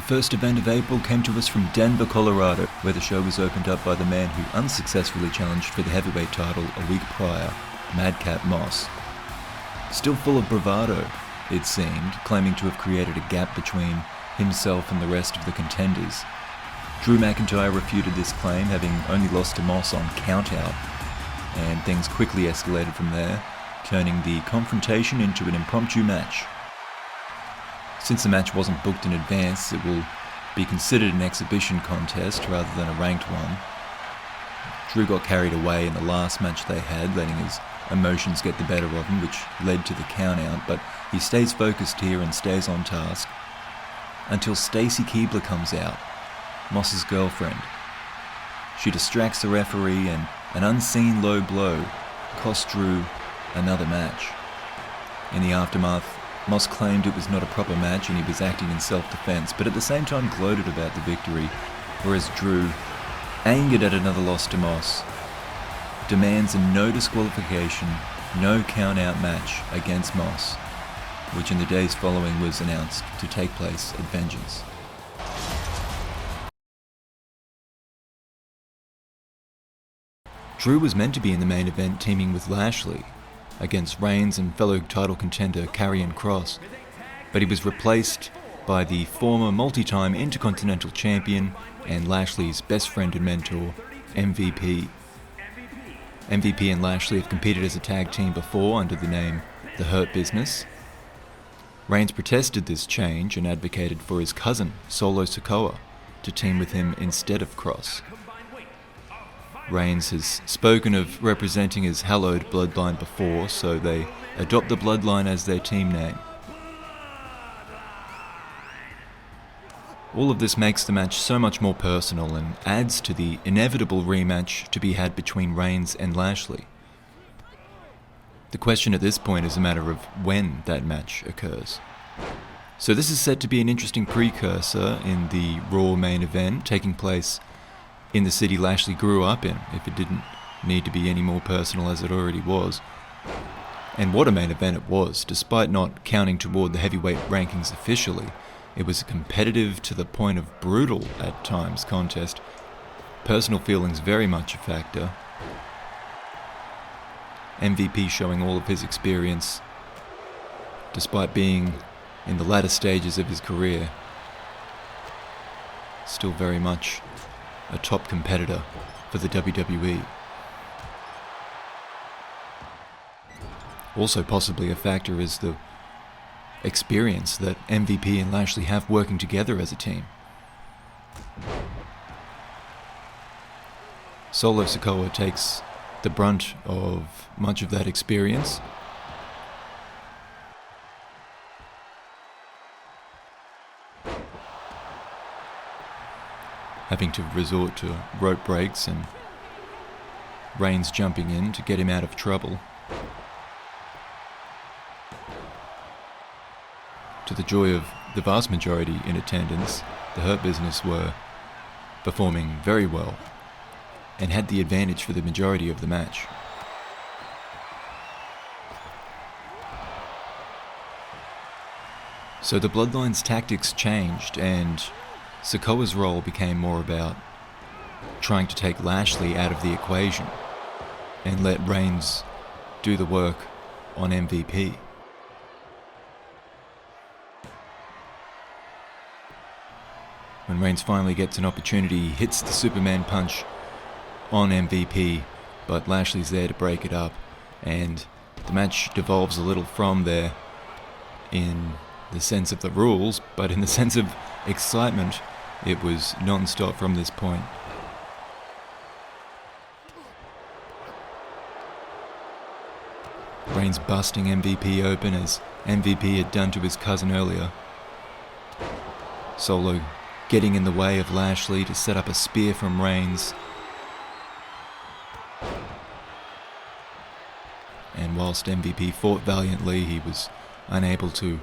first event of April came to us from Denver, Colorado, where the show was opened up by the man who unsuccessfully challenged for the heavyweight title a week prior, Madcap Moss. Still full of bravado, it seemed, claiming to have created a gap between himself and the rest of the contenders. Drew McIntyre refuted this claim, having only lost to Moss on countout, and things quickly escalated from there, turning the confrontation into an impromptu match. Since the match wasn't booked in advance, it will be considered an exhibition contest rather than a ranked one. Drew got carried away in the last match they had, letting his emotions get the better of him, which led to the countout, but he stays focused here and stays on task until Stacy Keibler comes out, Moss's girlfriend. She distracts the referee, and an unseen low blow cost Drew another match. In the aftermath, Moss claimed it was not a proper match and he was acting in self-defense, but at the same time gloated about the victory, whereas Drew, angered at another loss to Moss, demands a no disqualification, no count-out match against Moss, which in the days following was announced to take place at Vengeance. Drew was meant to be in the main event teaming with Lashley against Reigns and fellow title contender Karrion Kross, but he was replaced by the former multi-time Intercontinental Champion and Lashley's best friend and mentor, MVP. MVP and Lashley have competed as a tag team before under the name The Hurt Business. Reigns protested this change and advocated for his cousin, Sikoa, to team with him instead of Kross. Reigns has spoken of representing his hallowed bloodline before, so they adopt the bloodline as their team name. All of this makes the match so much more personal and adds to the inevitable rematch to be had between Reigns and Lashley. The question at this point is a matter of when that match occurs. So this is set to be an interesting precursor in the Raw main event, taking place in the city Lashley grew up in, if it didn't need to be any more personal as it already was. And what a main event it was. Despite not counting toward the heavyweight rankings officially, it was a competitive to the point of brutal at times contest. Personal feelings very much a factor. MVP showing all of his experience, despite being in the latter stages of his career, still very much a top competitor for the WWE. Also possibly a factor is the experience that MVP and Lashley have working together as a team. Sikoa takes the brunt of much of that experience. Having to resort to rope breaks and Reigns jumping in to get him out of trouble. To the joy of the vast majority in attendance, the Hurt Business were performing very well and had the advantage for the majority of the match. So the Bloodline's tactics changed, and Sikoa's role became more about trying to take Lashley out of the equation and let Reigns do the work on MVP. When Reigns finally gets an opportunity, he hits the Superman punch on MVP, but Lashley's there to break it up, and the match devolves a little from there in the sense of the rules, but in the sense of excitement, it was non-stop from this point. Reigns busting MVP open as MVP had done to his cousin earlier. Solo getting in the way of Lashley to set up a spear from Reigns. And whilst MVP fought valiantly, he was unable to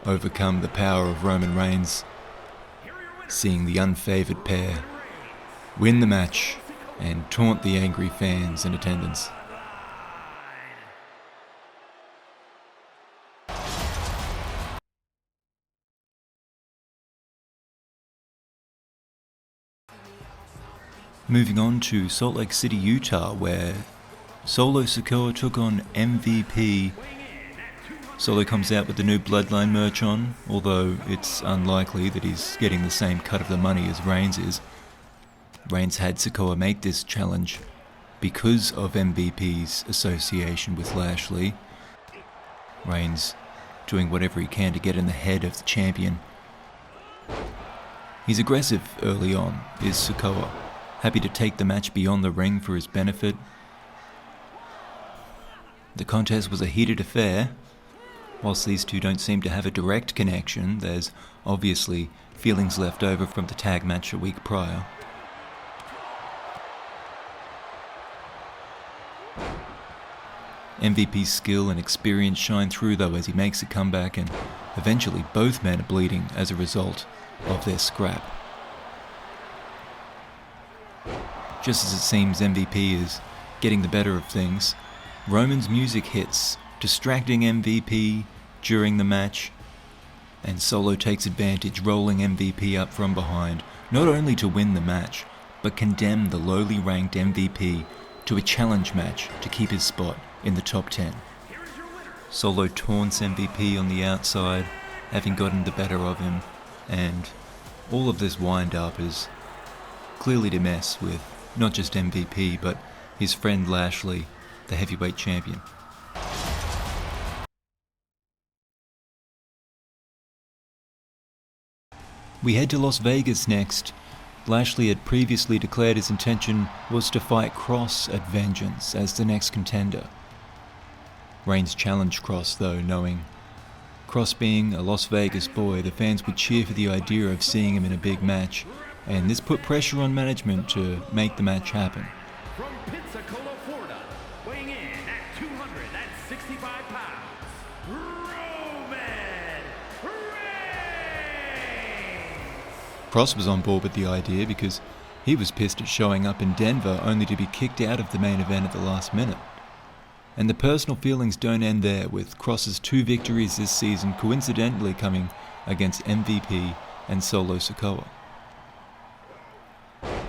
overcome the power of Roman Reigns, seeing the unfavoured pair win the match and taunt the angry fans in attendance. Moving on to Salt Lake City, Utah, where Solo Sikoa took on MVP. Solo comes out with the new Bloodline merch on, although it's unlikely that he's getting the same cut of the money as Reigns is. Reigns had Sikoa make this challenge because of MVP's association with Lashley. Reigns doing whatever he can to get in the head of the champion. He's aggressive early on, is Sikoa, happy to take the match beyond the ring for his benefit. The contest was a heated affair. Whilst these two don't seem to have a direct connection, there's obviously feelings left over from the tag match a week prior. MVP's skill and experience shine through though as he makes a comeback, and eventually both men are bleeding as a result of their scrap. Just as it seems MVP is getting the better of things, Roman's music hits, distracting MVP during the match, and Solo takes advantage, rolling MVP up from behind, not only to win the match, but condemn the lowly ranked MVP to a challenge match to keep his spot in the top 10. Solo taunts MVP on the outside, having gotten the better of him, and all of this wind-up is clearly to mess with not just MVP, but his friend Lashley, the heavyweight champion. We head to Las Vegas next. Lashley had previously declared his intention was to fight Kross at Vengeance as the next contender. Reigns challenged Kross though, knowing Kross being a Las Vegas boy, the fans would cheer for the idea of seeing him in a big match, and this put pressure on management to make the match happen. From Pensacola, Florida, weighing in at 265 pounds, Roman Reigns! Kross was on board with the idea because he was pissed at showing up in Denver only to be kicked out of the main event at the last minute. And the personal feelings don't end there, with Kross's 2 victories this season coincidentally coming against MVP and Solo Sikoa.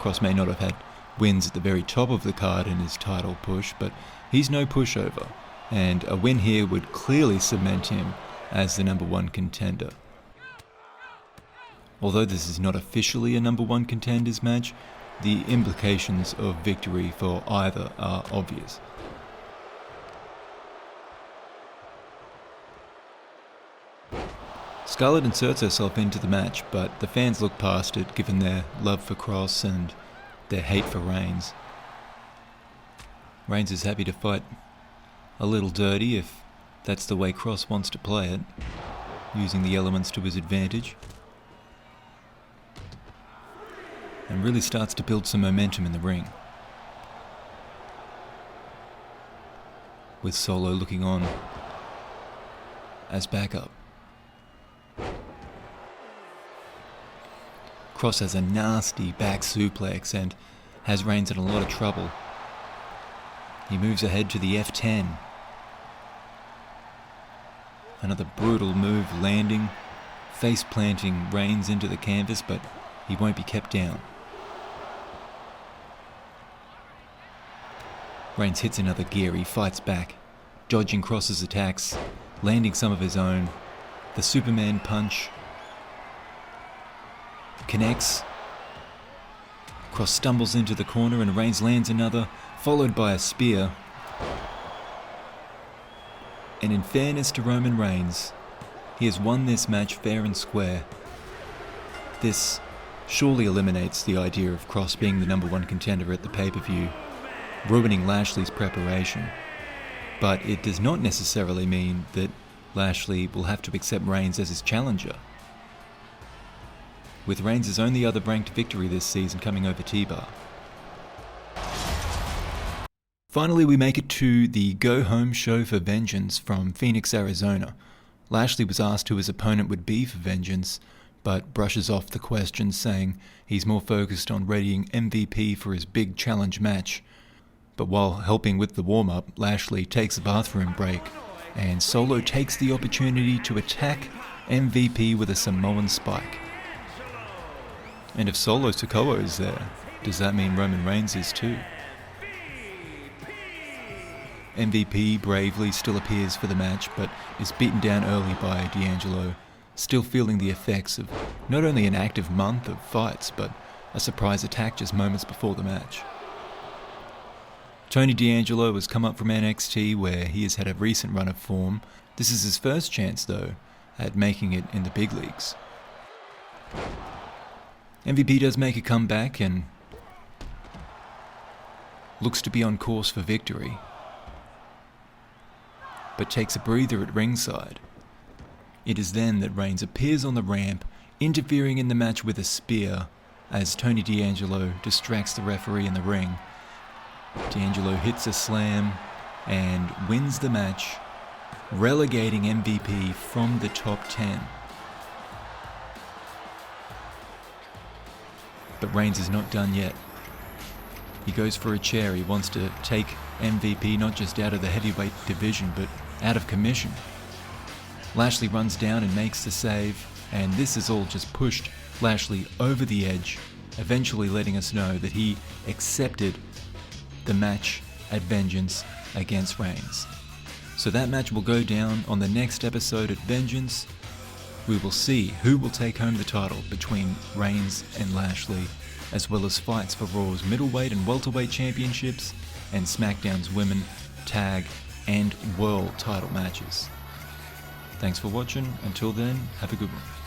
Kross may not have had wins at the very top of the card in his title push, but he's no pushover, and a win here would clearly cement him as the number 1 contender. Although this is not officially a number 1 contenders match, the implications of victory for either are obvious. Scarlett inserts herself into the match, but the fans look past it given their love for Kross and their hate for Reigns. Reigns is happy to fight a little dirty if that's the way Kross wants to play it, using the elements to his advantage, and really starts to build some momentum in the ring, with Solo looking on as backup. Kross has a nasty back suplex and has Reigns in a lot of trouble. He moves ahead to the F10. Another brutal move landing, face planting Reigns into the canvas, but he won't be kept down. Reigns hits another gear, he fights back, dodging Kross's attacks, landing some of his own. The Superman punch connects. Kross stumbles into the corner and Reigns lands another, followed by a spear. And in fairness to Roman Reigns, he has won this match fair and square. This surely eliminates the idea of Kross being the number 1 contender at the pay-per-view, ruining Lashley's preparation. But it does not necessarily mean that Lashley will have to accept Reigns as his challenger, with Reigns' only other ranked victory this season coming over T-Bar. Finally, we make it to the go-home show for Vengeance from Phoenix, Arizona. Lashley was asked who his opponent would be for Vengeance, but brushes off the question, saying he's more focused on readying MVP for his big challenge match. But while helping with the warm-up, Lashley takes a bathroom break, and Solo takes the opportunity to attack MVP with a Samoan spike. And if Solo Sikoa is there, Does that mean Roman Reigns is too? MVP bravely still appears for the match, but is beaten down early by D'Angelo, still feeling the effects of not only an active month of fights, but a surprise attack just moments before the match. Tony D'Angelo has come up from NXT, where he has had a recent run of form. This is his first chance, though, at making it in the big leagues. MVP does make a comeback and looks to be on course for victory, but takes a breather at ringside. It is then that Reigns appears on the ramp, interfering in the match with a spear, as Tony D'Angelo distracts the referee in the ring. D'Angelo hits a slam and wins the match, relegating MVP from the top 10. But Reigns is not done yet. He goes for a chair. He wants to take MVP not just out of the heavyweight division, but out of commission. Lashley runs down and makes the save, and this has all just pushed Lashley over the edge, eventually letting us know that he accepted the match at Vengeance against Reigns. So that match will go down on the next episode at Vengeance. We will see who will take home the title between Reigns and Lashley, as well as fights for Raw's middleweight and welterweight championships and SmackDown's women, tag, and world title matches. Thanks for watching. Until then, have a good one.